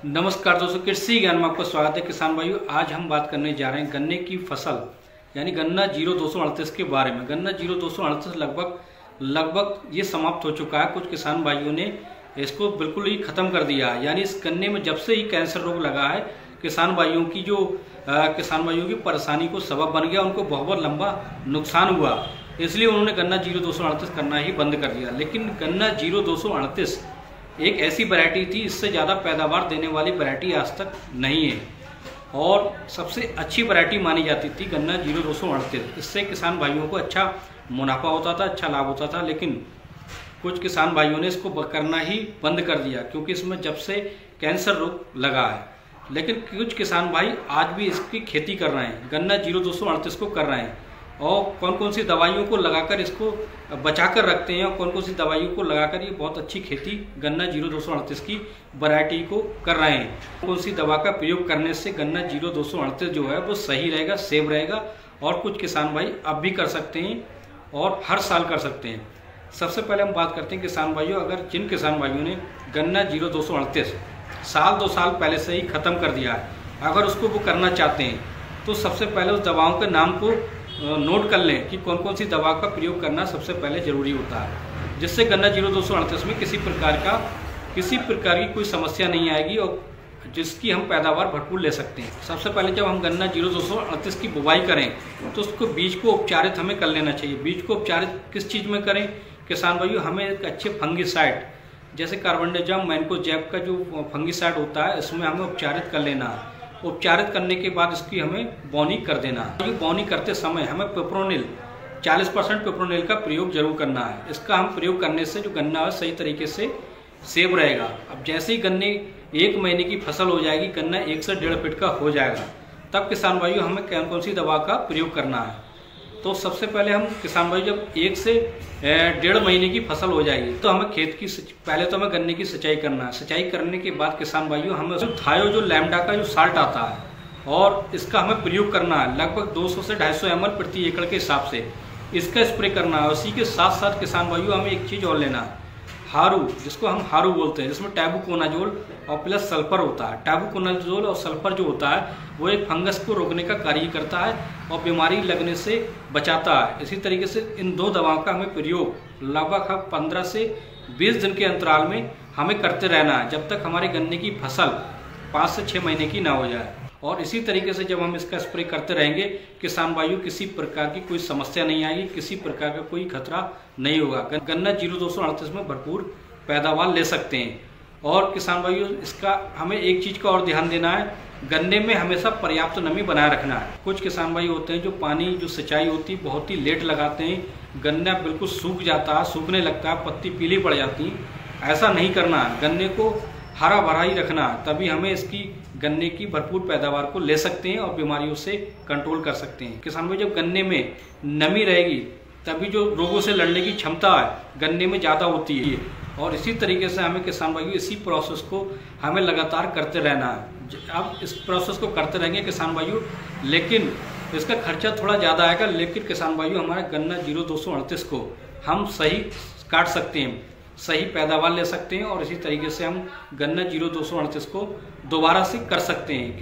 नमस्कार दोस्तों, कृषि ज्ञान में आपका स्वागत है। किसान भाइयों, आज हम बात करने जा रहे हैं गन्ने की फसल यानी गन्ना 0238 के बारे में। गन्ना 0238 लगभग ये समाप्त हो चुका है। कुछ किसान भाइयों ने इसको बिल्कुल ही खत्म कर दिया है। यानी इस गन्ने में जब से ही कैंसर रोग लगा है, किसान भाइयों की परेशानी को सबब बन गया। उनको बहुत लंबा नुकसान हुआ, इसलिए उन्होंने गन्ना 0238 करना ही बंद कर दिया। लेकिन गन्ना 0238 एक ऐसी वैरायटी थी, इससे ज़्यादा पैदावार देने वाली वैरायटी आज तक नहीं है और सबसे अच्छी वैरायटी मानी जाती थी गन्ना 0238। इससे किसान भाइयों को अच्छा मुनाफा होता था, अच्छा लाभ होता था। लेकिन कुछ किसान भाइयों ने इसको करना ही बंद कर दिया, क्योंकि इसमें जब से कैंसर रोग लगा है। लेकिन कुछ किसान भाई आज भी इसकी खेती कर रहे हैं, गन्ना 0238 को कर रहे हैं और कौन कौन सी दवाइयों को लगाकर इसको बचा कर रखते हैं और कौन कौन सी दवाइयों को लगाकर ये बहुत अच्छी खेती गन्ना 0238 की वैरायटी को कर रहे हैं। कौन सी दवा का प्रयोग करने से गन्ना 0238 जो है वो सही रहेगा, सेव रहेगा और कुछ किसान भाई अब भी कर सकते हैं और हर साल कर सकते हैं। सबसे पहले हम बात करते हैं किसान भाइयों, अगर जिन किसान भाइयों ने गन्ना 0238 साल 2 साल पहले से ही ख़त्म कर दिया है, अगर उसको वो करना चाहते हैं तो सबसे पहले उस दवाओं के नाम को नोट कर लें कि कौन कौन सी दवा का प्रयोग करना सबसे पहले ज़रूरी होता है, जिससे गन्ना 0238 में किसी प्रकार की कोई समस्या नहीं आएगी और जिसकी हम पैदावार भरपूर ले सकते हैं। सबसे पहले जब हम गन्ना 0238 की बुवाई करें तो उसको बीज को उपचारित हमें कर लेना चाहिए। बीज को उपचारित किस चीज़ में करें किसान भाइयों? हमें एक अच्छे फंगिसाइड जैसे कार्बेंडाजिम, मैनकोजेब का जो फंगिसाइड होता है, इसमें हमें उपचारित कर लेना है। उपचारित करने के बाद इसकी हमें बौनी कर देना है। बौनी करते समय हमें पिप्रोनिल 40% पिप्रोनिल का प्रयोग जरूर करना है। इसका हम प्रयोग करने से जो गन्ना है सही तरीके से सेव रहेगा। अब जैसे ही गन्ने 1 महीने की फसल हो जाएगी, गन्ना 1 से 1.5 फीट का हो जाएगा, तब किसान भाइयों हमें कौन सी दवा का प्रयोग करना है। तो सबसे पहले हम किसान भाई जब 1 से 1.5 महीने की फसल हो जाएगी तो हमें पहले तो हमें गन्ने की सिंचाई करना है। सिंचाई करने के बाद किसान भाइयों हमें थायो जो लैम्डा का जो साल्ट आता है और इसका हमें प्रयोग करना है लगभग 200 से 250 ml प्रति एकड़ के हिसाब से इसका स्प्रे करना है। उसी के साथ साथ किसान भाइयों हमें एक चीज़ और लेना है, हारू, जिसको हम हारू बोलते हैं, जिसमें टैबुकोनाजोल और प्लस सल्फर होता है। टैबुकोनाजोल और सल्फर जो होता है वो एक फंगस को रोकने का कार्य करता है और बीमारी लगने से बचाता है। इसी तरीके से इन 2 दवाओं का हमें प्रयोग लगभग 15 से 20 दिन के अंतराल में हमें करते रहना है, जब तक हमारे गन्ने की फसल 5 से 6 महीने की ना हो जाए। और इसी तरीके से जब हम इसका स्प्रे करते रहेंगे किसान भाइयों किसी प्रकार की कोई समस्या नहीं आएगी, किसी प्रकार का कोई खतरा नहीं होगा। गन्ना 0238 में भरपूर पैदावार ले सकते हैं। और किसान भाइयों इसका हमें एक चीज़ का और ध्यान देना है, गन्ने में हमेशा पर्याप्त नमी बनाए रखना है। कुछ किसान भाई होते हैं जो पानी जो सिंचाई होती है बहुत ही लेट लगाते हैं, गन्ना बिल्कुल सूख जाता है, सूखने लगता है, पत्ती पीली पड़ जाती है। ऐसा नहीं करना है, गन्ने को हरा भरा ही रखना, तभी हमें इसकी गन्ने की भरपूर पैदावार को ले सकते हैं और बीमारियों से कंट्रोल कर सकते हैं। किसान भाई जब गन्ने में नमी रहेगी तभी जो रोगों से लड़ने की क्षमता है गन्ने में ज़्यादा होती है। और इसी तरीके से हमें किसान भाइयों इसी प्रोसेस को हमें लगातार करते रहना है। अब इस प्रोसेस को करते रहेंगे किसान भाइयों, लेकिन इसका खर्चा थोड़ा ज़्यादा आएगा। लेकिन किसान भाइयों हमारा गन्ना 0238 को हम सही काट सकते हैं, सही पैदावार ले सकते हैं और इसी तरीके से हम गन्ना 0238 को दोबारा से कर सकते हैं।